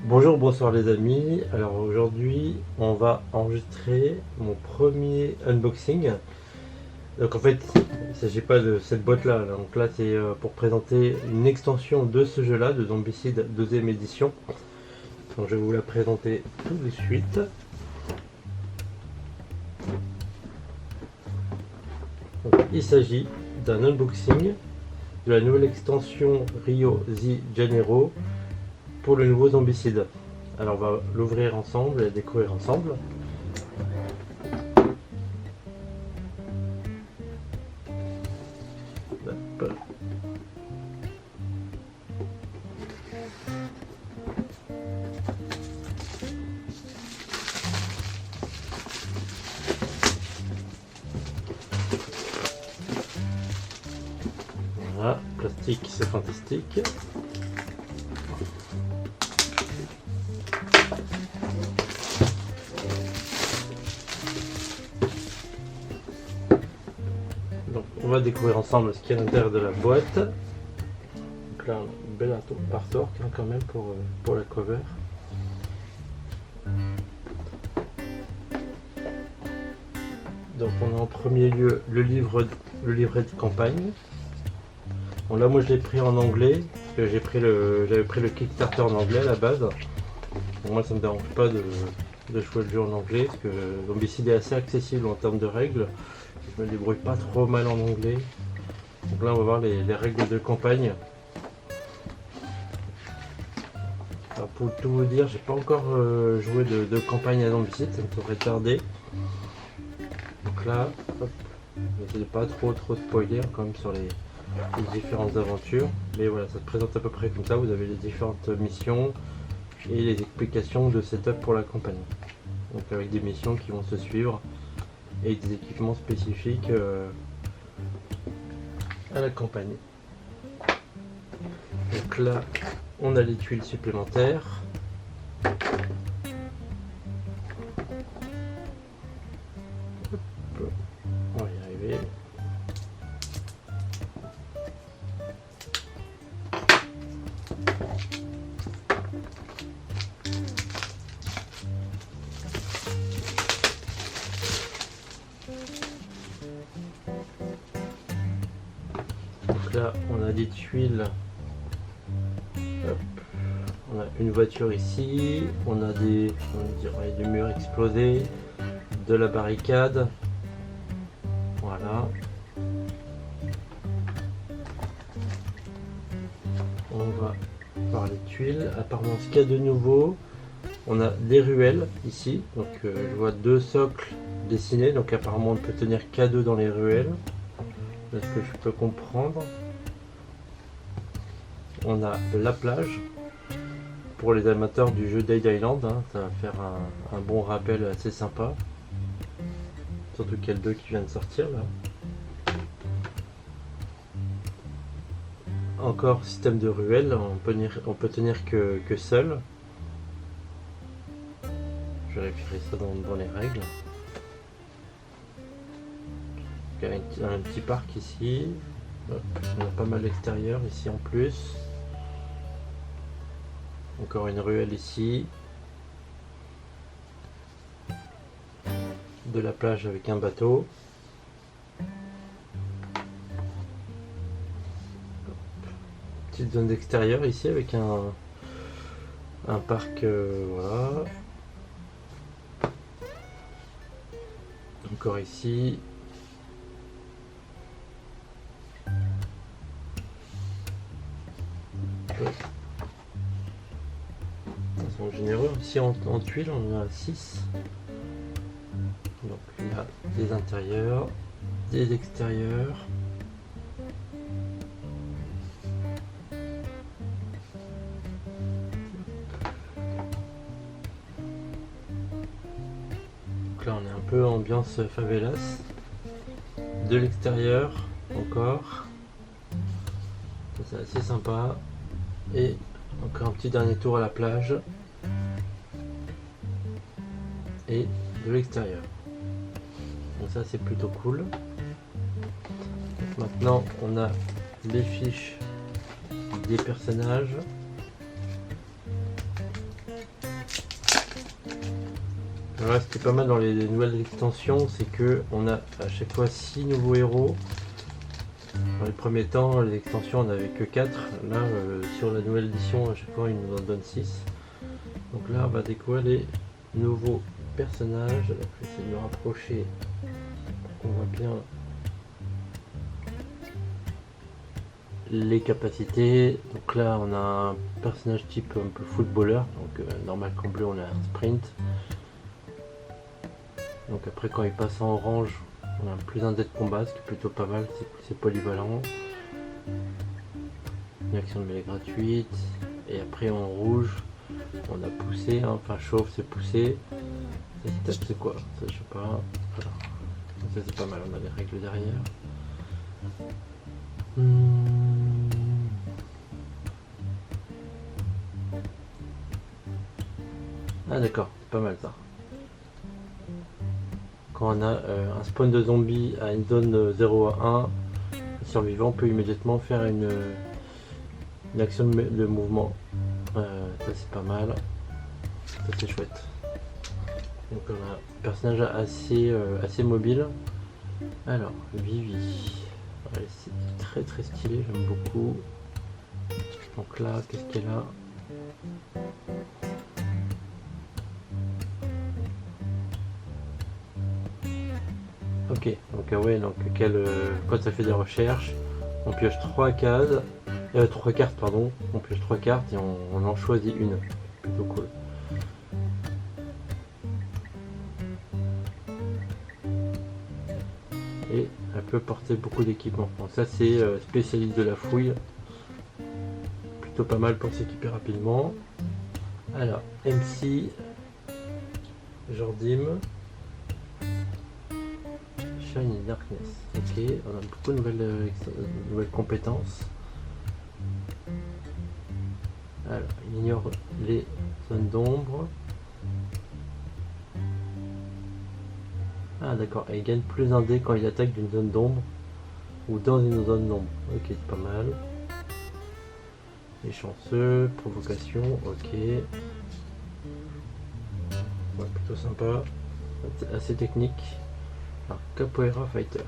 Bonjour, bonsoir les amis. Alors aujourd'hui, on va enregistrer mon premier unboxing. Donc en fait, il ne s'agit pas de cette boîte-là. Donc là, c'est pour présenter une extension de ce jeu-là, de Zombicide 2ème édition. Donc je vais vous la présenter tout de suite. Donc, il s'agit d'un unboxing de la nouvelle extension Rio de Janeiro pour le nouveau Zombicide. Alors on va l'ouvrir ensemble et la découvrir ensemble. Hop. Voilà, plastique c'est fantastique. Donc on va découvrir ensemble ce qu'il y a à l'intérieur de la boîte. Donc là, un bel artwork hein, quand même pour la cover. Donc on a en premier lieu le livret de campagne. Bon là moi je l'ai pris en anglais, parce que j'avais pris le Kickstarter en anglais à la base. Donc moi ça me dérange pas de jouer le jeu en anglais, parce que Zombicide est assez accessible en termes de règles. Je me débrouille pas trop mal en anglais. Donc là on va voir les règles de campagne. Alors pour tout vous dire, j'ai pas encore joué de campagne à Zombicide, ça me saurait tarder. Donc là, hop, j'essaie de pas trop spoiler quand même sur les différentes aventures. Mais voilà, ça se présente à peu près comme ça. Vous avez les différentes missions et les explications de setup pour la campagne. Donc avec des missions qui vont se suivre et des équipements spécifiques à la campagne. Donc là, on a les tuiles supplémentaires. On va y arriver. Donc là, on a des tuiles. Hop. On a une voiture ici. On a des murs explosés, de la barricade. Voilà. On va voir les tuiles. Apparemment, ce qu'il y a de nouveau, on a des ruelles ici. Donc, je vois deux socles dessinés. Donc, apparemment, on peut tenir K2 dans les ruelles. C'est ce que je peux comprendre. On a la plage. Pour les amateurs du jeu Dead Island, hein, ça va faire un bon rappel assez sympa. Surtout qu'il y a le 2 qui vient de sortir là. Encore système de ruelle, on peut tenir que seul. Je vérifierai ça dans les règles. Il y a un petit parc ici. Hop, on a pas mal d'extérieur ici en plus. Encore une ruelle ici. De la plage avec un bateau. Petite zone d'extérieur ici avec un parc. Voilà. Encore ici. Ils sont généreux. Ici en tuiles, on en a 6. Donc il y a des intérieurs, des extérieurs. Donc là on est un peu ambiance favelas. De l'extérieur encore. C'est assez sympa. Et encore un petit dernier tour à la plage. Et de l'extérieur. Donc ça c'est plutôt cool. Donc maintenant on a les fiches des personnages. Voilà, ce qui est pas mal dans les nouvelles extensions, c'est que on a à chaque fois 6 nouveaux héros. Dans les premiers temps, les extensions, on n'avait que 4. Là, sur la nouvelle édition, à chaque fois, ils nous en donnent 6. Donc là, on va découvrir les nouveaux personnages. Alors, je vais essayer de me rapprocher pour qu'on voit bien les capacités. Donc là, on a un personnage type un peu footballeur. Donc normal qu'en bleu, on a un sprint. Donc après, quand il passe en orange, on a plus un dé de combat, ce qui est plutôt pas mal, c'est polyvalent. Une action de mêlée gratuite. Et après en rouge, on a poussé, hein, enfin chauve c'est poussé. Ça c'est quoi? Ça je sais pas. Voilà. Ça c'est pas mal, on a les règles derrière. Ah d'accord, c'est pas mal ça. Quand on a un spawn de zombies à une zone 0 à 1, le survivant peut immédiatement faire une action de mouvement. Ça c'est pas mal. Ça c'est chouette. Donc on a un personnage assez mobile. Alors, Vivi. Ouais, c'est très très stylé, j'aime beaucoup. Donc là, qu'est-ce qu'elle a? Ok, donc ouais, donc quand ça fait des recherches, on pioche 3 cases, 3 cartes pardon, on pioche 3 cartes et on en choisit une. Plutôt cool. Et elle peut porter beaucoup d'équipements. Donc ça c'est spécialiste de la fouille. Plutôt pas mal pour s'équiper rapidement. Alors, MC, Jordim. Shine et Darkness. Ok, on a beaucoup de nouvelles compétences. Alors, il ignore les zones d'ombre. Ah d'accord, et il gagne plus un dé quand il attaque d'une zone d'ombre ou dans une zone d'ombre. Ok, c'est pas mal. Les chanceux, provocation, ok. Ouais, plutôt sympa. Assez technique. Alors, Capoeira Fighter.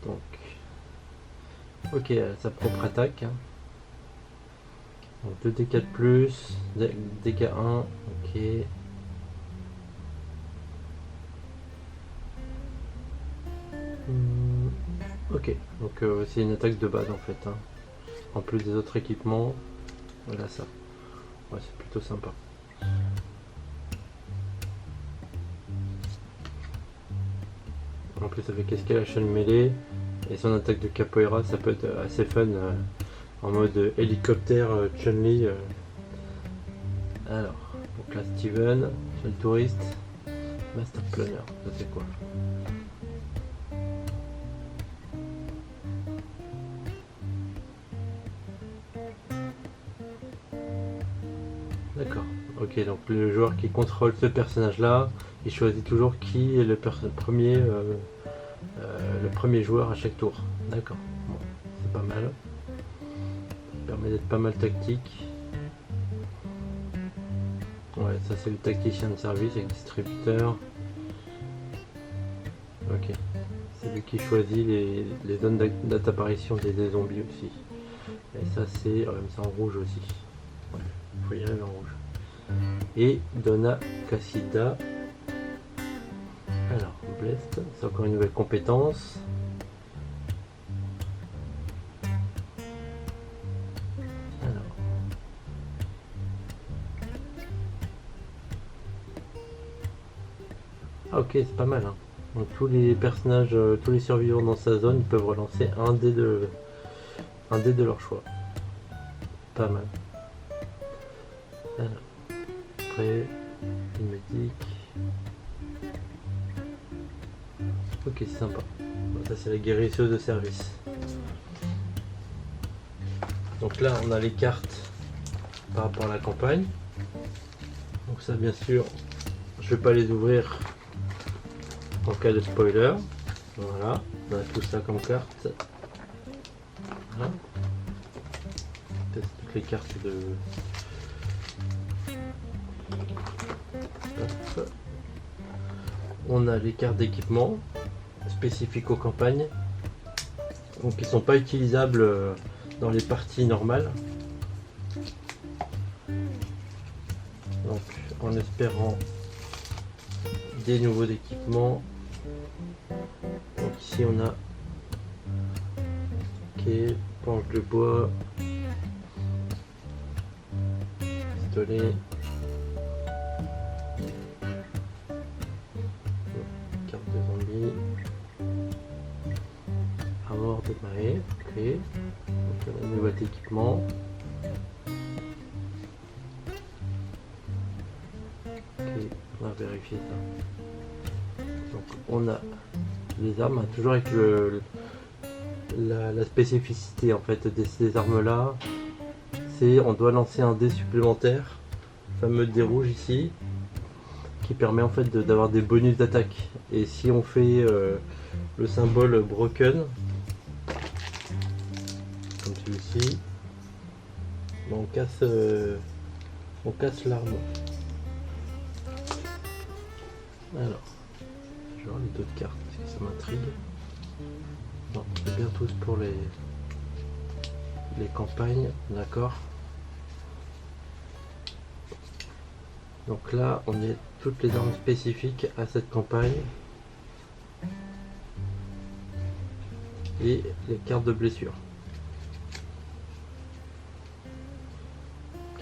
Donc, ok, elle a sa propre attaque. Hein. Donc 2d4+, DK1, ok. Ok, donc c'est une attaque de base en fait. Hein. En plus des autres équipements, voilà ça. Ouais, c'est plutôt sympa. En plus avec escalation mêlée et son attaque de capoeira, ça peut être assez fun en mode hélicoptère Chun-Li. Alors, donc là Steven, le touriste, Master Planner, ça c'est quoi? D'accord, ok, donc le joueur qui contrôle ce personnage là, il choisit toujours qui est le premier joueur à chaque tour. D'accord, bon, c'est pas mal. Ça permet d'être pas mal tactique. Ouais, ça c'est le tacticien de service avec distributeur. Ok, c'est lui qui choisit les zones d'apparition des zombies aussi. Et ça c'est en rouge aussi. Ouais, faut y aller en rouge. Et Donna Cassida. Alors, Blessed, c'est encore une nouvelle compétence. Alors. Ah ok, c'est pas mal. Hein. Donc tous les personnages, tous les survivants dans sa zone, ils peuvent relancer un dé de leur choix. Pas mal. Alors, après, une médic. Ok, c'est sympa. Bon, ça c'est la guérisseuse de service. Donc là, on a les cartes par rapport à la campagne. Donc ça, bien sûr, je vais pas les ouvrir en cas de spoiler. Voilà, on a tout ça comme carte. Voilà. Peut-être toutes les cartes de... Hop. on a les cartes d'équipement spécifiques aux campagnes, donc qui sont pas utilisables dans les parties normales. Donc en espérant des nouveaux équipements. Donc ici on a planche de bois, pistolet, carte de zombie, armor démarré, ok. Donc on a un nouvel équipement. Ok, on va vérifier ça. Donc on a les armes, hein, toujours avec la spécificité en fait de ces armes là, c'est on doit lancer un dé supplémentaire, le fameux dé rouge ici, qui permet en fait d'avoir des bonus d'attaque. Et si on fait le symbole broken, comme celui-ci, on casse l'arme. Alors, je vais voir les d'autres cartes parce que ça m'intrigue. Non, c'est bien tous pour les campagnes, d'accord. Donc là, on est toutes les armes spécifiques à cette campagne et les cartes de blessure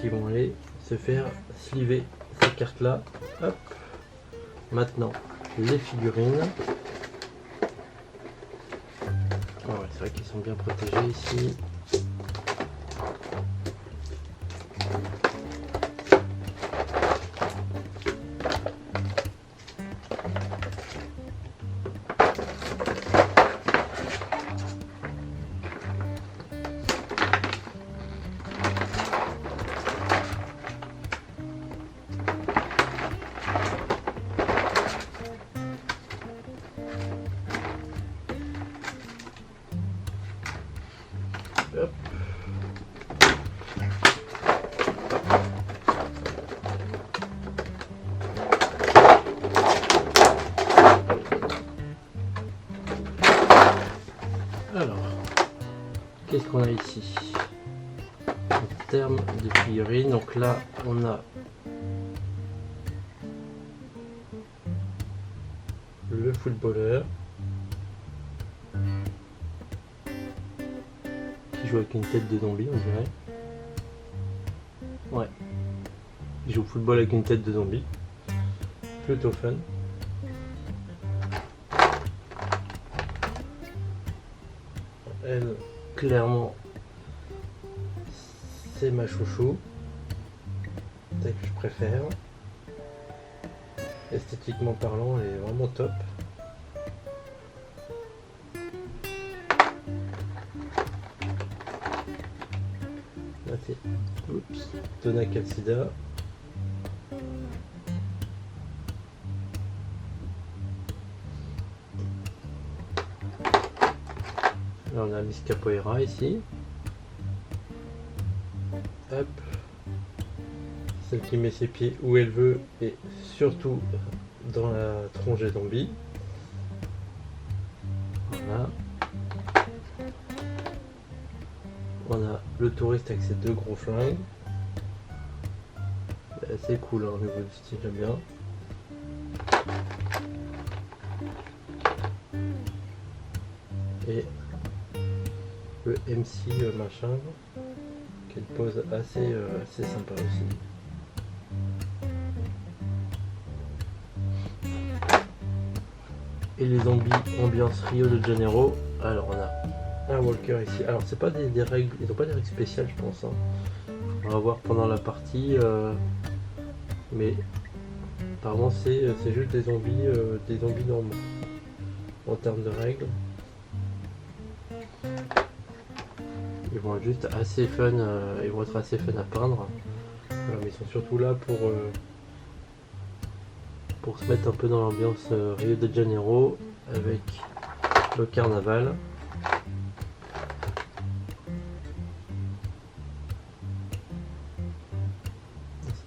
qui vont aller se faire sliver ces cartes là. Hop. Maintenant, les figurines. Ah ouais, c'est vrai qu'ils sont bien protégés ici. Hop. Alors, qu'est-ce qu'on a ici en termes de figurines? Donc là, on a le footballeur qui joue avec une tête de zombie, on dirait. Ouais, il joue au football avec une tête de zombie. Plutôt fun. Elle, clairement, c'est ma chouchou. Celle que je préfère. Esthétiquement parlant, elle est vraiment top. Là c'est Donna Calcida. Là on a Miss Capoeira ici. Hop. Celle qui met ses pieds où elle veut et surtout dans la tronche des zombies. Voilà. On a le touriste avec ses deux gros flingues. C'est cool hein, au niveau du style, j'aime bien. Et le MC machin, qui est une pose assez sympa aussi. Et les zombies ambiance Rio de Janeiro. Alors on a un walker ici. Alors c'est pas des règles, ils n'ont pas des règles spéciales je pense. Hein. On va voir pendant la partie. Mais apparemment c'est juste des zombies normaux. En termes de règles. Ils vont être juste assez fun, ils vont être assez fun à peindre. Mais ils sont surtout là pour se mettre un peu dans l'ambiance Rio de Janeiro avec le carnaval.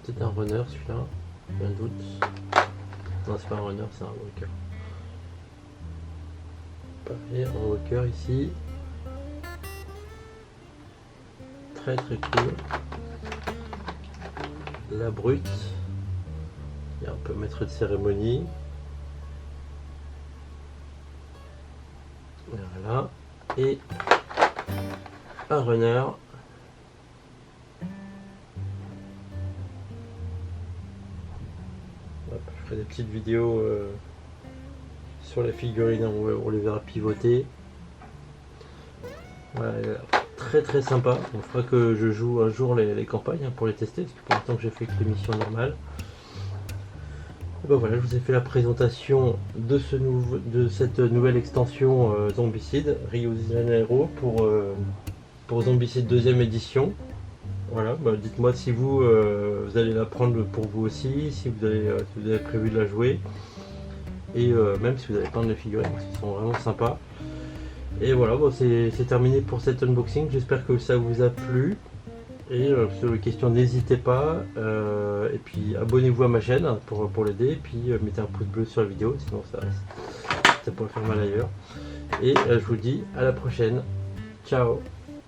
C'était un runner celui-là, j'ai un doute. Non, c'est pas un runner, c'est un walker. Pareil, un walker ici. Très très cool. La brute. Il y a un peu maître de cérémonie. Voilà. Et un runner. Hop, je ferai des petites vidéos sur les figurines, on les verra pivoter. Voilà, très très sympa. On fera que je joue un jour les campagnes pour les tester, parce que pour l'instant que j'ai fait que les missions normales. Et ben voilà, je vous ai fait la présentation de cette nouvelle extension Zombicide, Rio de Janeiro pour Zombicide 2ème édition. Voilà, bah dites-moi si vous allez la prendre pour vous aussi, si vous avez prévu de la jouer. Et même si vous allez prendre les figurines, parce qu'ils sont vraiment sympas. Et voilà, bon, c'est terminé pour cet unboxing. J'espère que ça vous a plu. Et sur les questions, n'hésitez pas. Et puis abonnez-vous à ma chaîne pour l'aider. Et puis mettez un pouce bleu sur la vidéo, sinon ça pourrait faire mal ailleurs. Et je vous dis à la prochaine. Ciao.